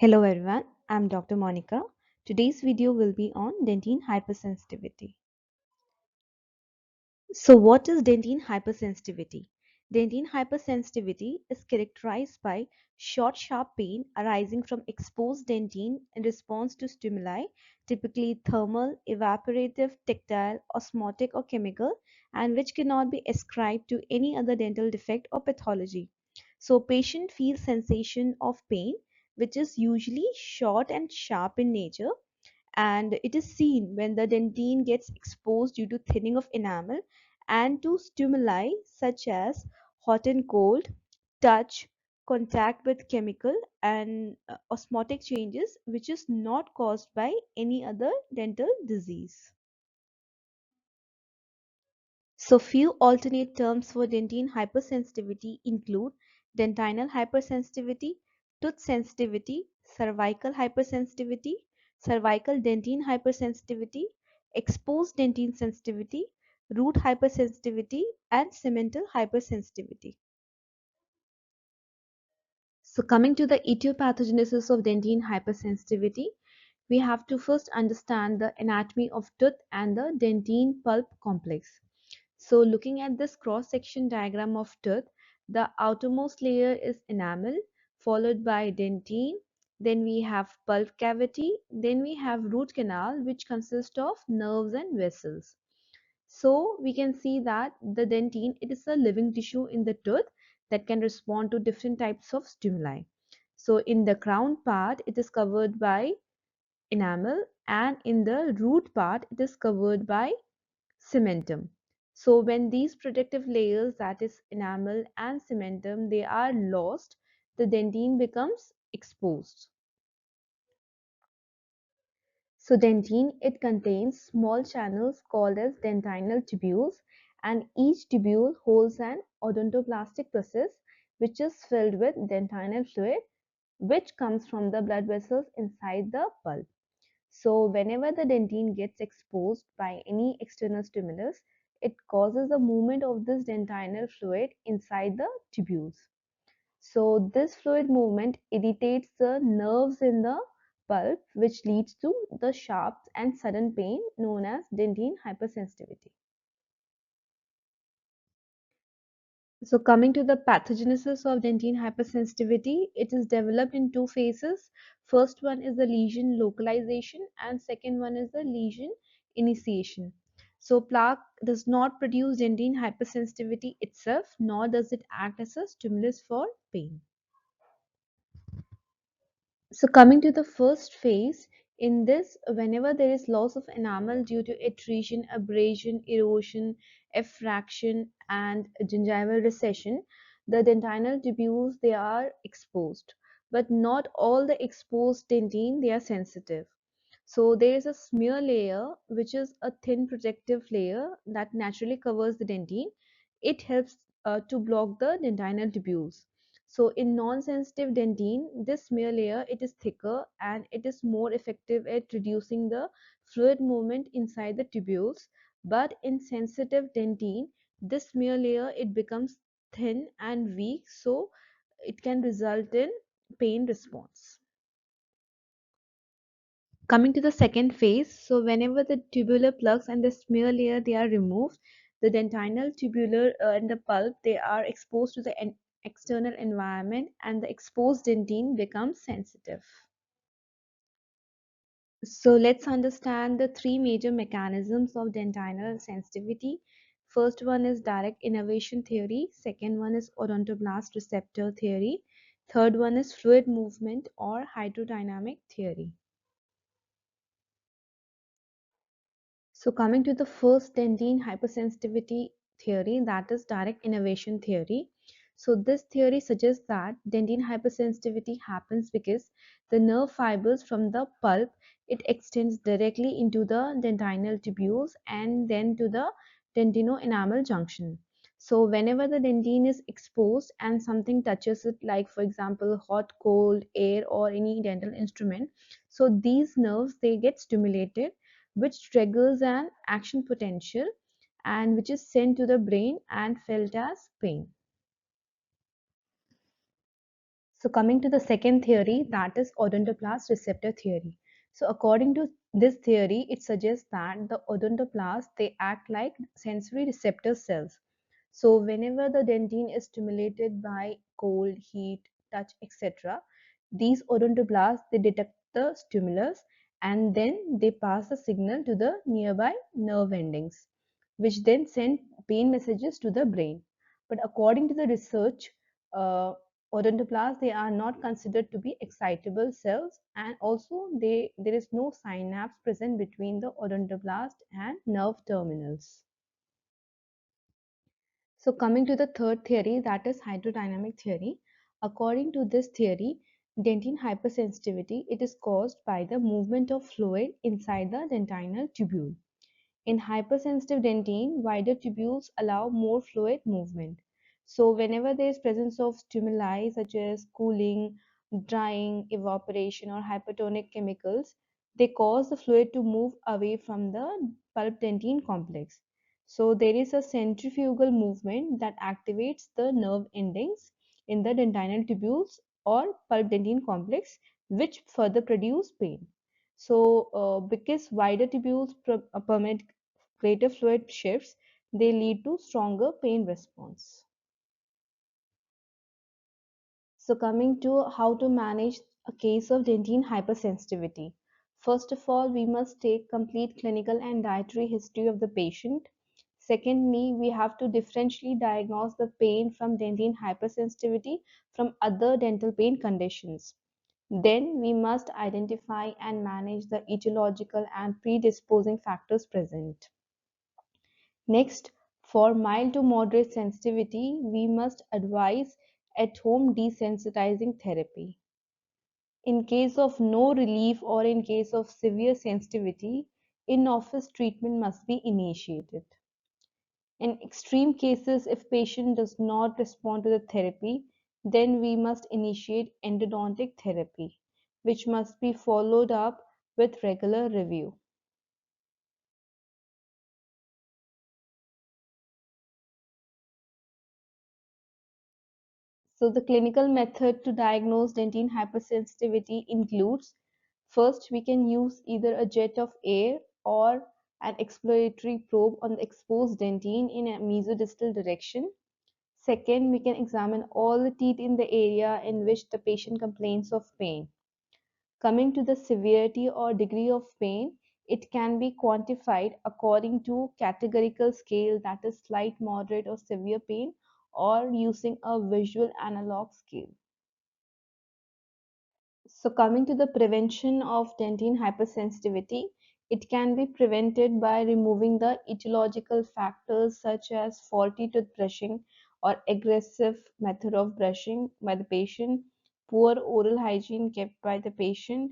Hello everyone, I'm Dr. Monica. Today's video will be on dentin hypersensitivity. So what is dentin hypersensitivity? Dentin hypersensitivity is characterized by short sharp pain arising from exposed dentin in response to stimuli, typically thermal, evaporative, tactile, osmotic or chemical, and which cannot be ascribed to any other dental defect or pathology. So patient feels sensation of pain which is usually short and sharp in nature, and it is seen when the dentine gets exposed due to thinning of enamel and to stimuli such as hot and cold, touch, contact with chemical and osmotic changes, which is not caused by any other dental disease. So few alternate terms for dentine hypersensitivity include dentinal hypersensitivity, tooth sensitivity, cervical hypersensitivity, cervical dentine hypersensitivity, exposed dentine sensitivity, root hypersensitivity, and cemental hypersensitivity. So coming to the etiopathogenesis of dentine hypersensitivity, we have to first understand the anatomy of tooth and the dentine pulp complex. So looking at this cross-section diagram of tooth, the outermost layer is enamel, followed by dentine, then we have pulp cavity, then we have root canal, which consists of nerves and vessels. So we can see that the dentine, it is a living tissue in the tooth that can respond to different types of stimuli. So in the crown part, it is covered by enamel, and in the root part, it is covered by cementum. So when these protective layers, that is enamel and cementum, they are lost, the dentine becomes exposed. So dentine, it contains small channels called as dentinal tubules, and each tubule holds an odontoblastic process which is filled with dentinal fluid which comes from the blood vessels inside the pulp. So whenever the dentine gets exposed by any external stimulus, it causes a movement of this dentinal fluid inside the tubules. So this fluid movement irritates the nerves in the pulp, which leads to the sharp and sudden pain known as dentine hypersensitivity. So coming to the pathogenesis of dentine hypersensitivity, it is developed in two phases. First one is the lesion localization and second one is the lesion initiation. So plaque does not produce dentine hypersensitivity itself, nor does it act as a stimulus for pain. So coming to the first phase, in this, whenever there is loss of enamel due to attrition, abrasion, erosion, effraction, and gingival recession, the dentinal tubules, they are exposed. But not all the exposed dentine, they are sensitive. So there is a smear layer, which is a thin protective layer that naturally covers the dentine. It helps to block the dentinal tubules. So in non-sensitive dentine, this smear layer, it is thicker and it is more effective at reducing the fluid movement inside the tubules. But in sensitive dentine, this smear layer, it becomes thin and weak, so it can result in pain response. Coming to the second phase, so whenever the tubular plugs and the smear layer, they are removed, the dentinal tubular and the pulp, they are exposed to the external environment and the exposed dentine becomes sensitive. So let's understand the three major mechanisms of dentinal sensitivity. First one is direct innervation theory, second one is odontoblast receptor theory, third one is fluid movement or hydrodynamic theory. So coming to the first dentine hypersensitivity theory, that is direct innervation theory. So this theory suggests that dentine hypersensitivity happens because the nerve fibers from the pulp, it extends directly into the dentinal tubules and then to the dentino-enamel junction. So whenever the dentine is exposed and something touches it, like for example hot, cold, air or any dental instrument, so these nerves, they get stimulated, which triggers an action potential and which is sent to the brain and felt as pain. So coming to the second theory, that is odontoblast receptor theory. So according to this theory, it suggests that the odontoblast, they act like sensory receptor cells. So whenever the dentine is stimulated by cold, heat, touch, etc., these odontoblasts, they detect the stimulus and then they pass the signal to the nearby nerve endings, which then send pain messages to the brain. But according to the research, uh, odontoblasts, they are not considered to be excitable cells, and also there is no synapse present between the odontoblast and nerve terminals. So coming to the third theory, that is hydrodynamic theory. According to this theory, dentine hypersensitivity, it is caused by the movement of fluid inside the dentinal tubule. In hypersensitive dentine, wider tubules allow more fluid movement. So whenever there is presence of stimuli such as cooling, drying, evaporation or hypertonic chemicals, they cause the fluid to move away from the pulp dentine complex. So there is a centrifugal movement that activates the nerve endings in the dentinal tubules or pulp dentine complex, which further produce pain. So, because wider tubules permit greater fluid shifts, they lead to stronger pain response. So, coming to how to manage a case of dentine hypersensitivity. First of all, we must take complete clinical and dietary history of the patient. Secondly, we have to differentially diagnose the pain from dentine hypersensitivity from other dental pain conditions. Then we must identify and manage the etiological and predisposing factors present. Next, for mild to moderate sensitivity, we must advise at home desensitizing therapy. In case of no relief or in case of severe sensitivity, in office treatment must be initiated. In extreme cases, if patient does not respond to the therapy, then we must initiate endodontic therapy, which must be followed up with regular review. So the clinical method to diagnose dentine hypersensitivity includes: first, we can use either a jet of air or an exploratory probe on the exposed dentine in a mesodistal direction. Second, we can examine all the teeth in the area in which the patient complains of pain. Coming to the severity or degree of pain, it can be quantified according to categorical scale, that is slight, moderate or severe pain, or using a visual analog scale. So coming to the prevention of dentine hypersensitivity, it can be prevented by removing the etiological factors such as faulty tooth brushing or aggressive method of brushing by the patient, poor oral hygiene kept by the patient,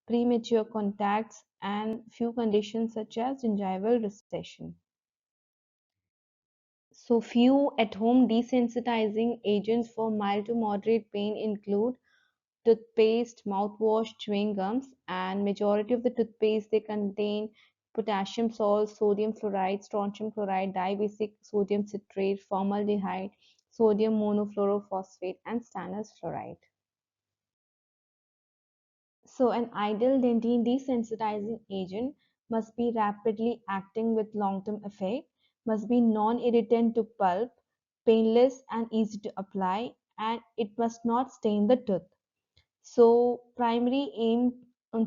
premature contacts, and few conditions such as gingival recession. So few at-home desensitizing agents for mild to moderate pain include toothpaste, mouthwash, chewing gums, and majority of the toothpaste, they contain potassium salt, sodium fluoride, strontium chloride, dibasic sodium citrate, formaldehyde, sodium monofluorophosphate, and stannous fluoride. So an ideal dentine desensitizing agent must be rapidly acting with long-term effect, must be non-irritant to pulp, painless and easy to apply, and it must not stain the tooth. So, primary aim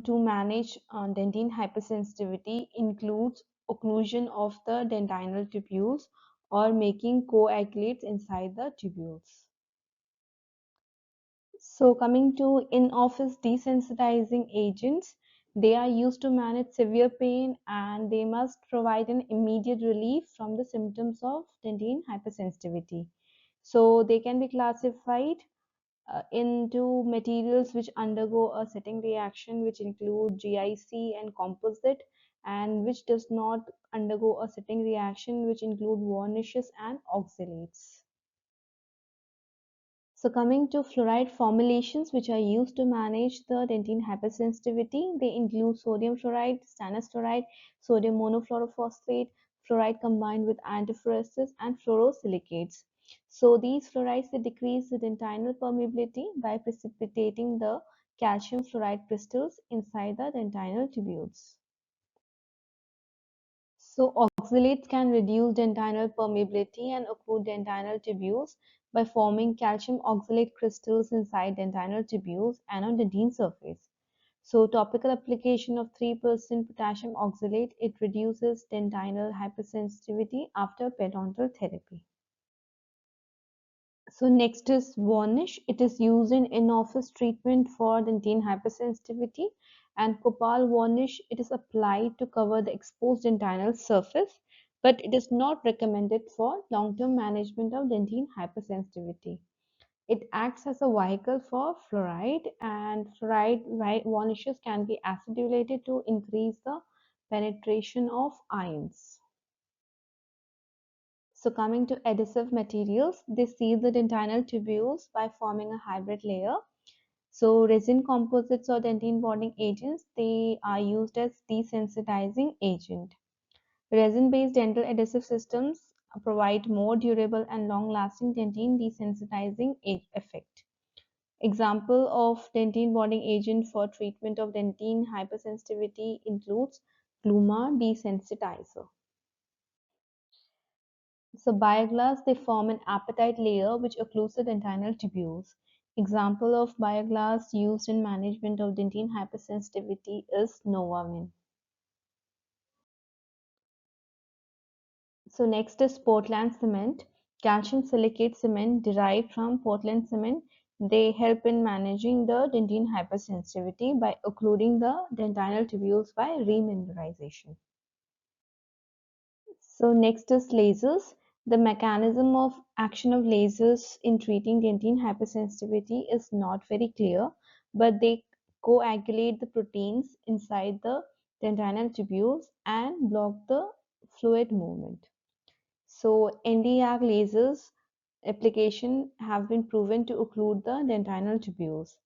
to manage dentine hypersensitivity includes occlusion of the dentinal tubules or making coagulates inside the tubules. So, coming to in-office desensitizing agents, they are used to manage severe pain and they must provide an immediate relief from the symptoms of dentine hypersensitivity. So, they can be classified into materials which undergo a setting reaction, which include GIC and composite, and which does not undergo a setting reaction, which include varnishes and oxalates. So coming to fluoride formulations which are used to manage the dentine hypersensitivity, they include sodium fluoride, stannous fluoride, sodium monofluorophosphate, fluoride combined with antiphloresis, and fluorosilicates. So these fluorides, they decrease the dentinal permeability by precipitating the calcium fluoride crystals inside the dentinal tubules. So oxalates can reduce dentinal permeability and occlude dentinal tubules by forming calcium oxalate crystals inside dentinal tubules and on dentin surface. So topical application of 3% potassium oxalate, it reduces dentinal hypersensitivity after periodontal therapy. So next is varnish. It is used in-office treatment for dentin hypersensitivity, and copal varnish, it is applied to cover the exposed dentinal surface, but it is not recommended for long-term management of dentin hypersensitivity. It acts as a vehicle for fluoride, and fluoride varnishes can be acidulated to increase the penetration of ions. So coming to adhesive materials, they seal the dentinal tubules by forming a hybrid layer. So resin composites or dentin bonding agents, they are used as desensitizing agent. Resin-based dental adhesive systems provide more durable and long-lasting dentin desensitizing effect. Example of dentin bonding agent for treatment of dentin hypersensitivity includes Gluma desensitizer. So bioglass, they form an apatite layer which occludes the dentinal tubules. Example of bioglass used in management of dentin hypersensitivity is Novamine. So next is Portland cement. Calcium silicate cement derived from Portland cement. They help in managing the dentin hypersensitivity by occluding the dentinal tubules by remineralization. So next is lasers. The mechanism of action of lasers in treating dentin hypersensitivity is not very clear, but they coagulate the proteins inside the dentinal tubules and block the fluid movement. So Nd:YAG lasers application have been proven to occlude the dentinal tubules.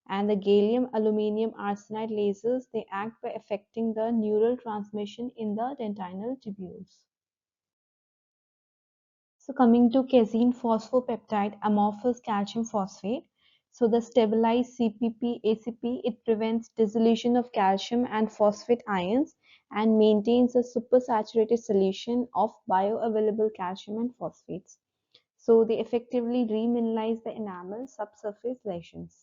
And the gallium aluminium arsenide lasers, they act by affecting the neural transmission in the dentinal tubules. So coming to casein phosphopeptide amorphous calcium phosphate. So the stabilized CPP ACP, it prevents dissolution of calcium and phosphate ions and maintains a supersaturated solution of bioavailable calcium and phosphates. So they effectively remineralize the enamel subsurface lesions.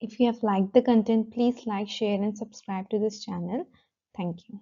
If you have liked the content, please like, share and subscribe to this channel. Thank you.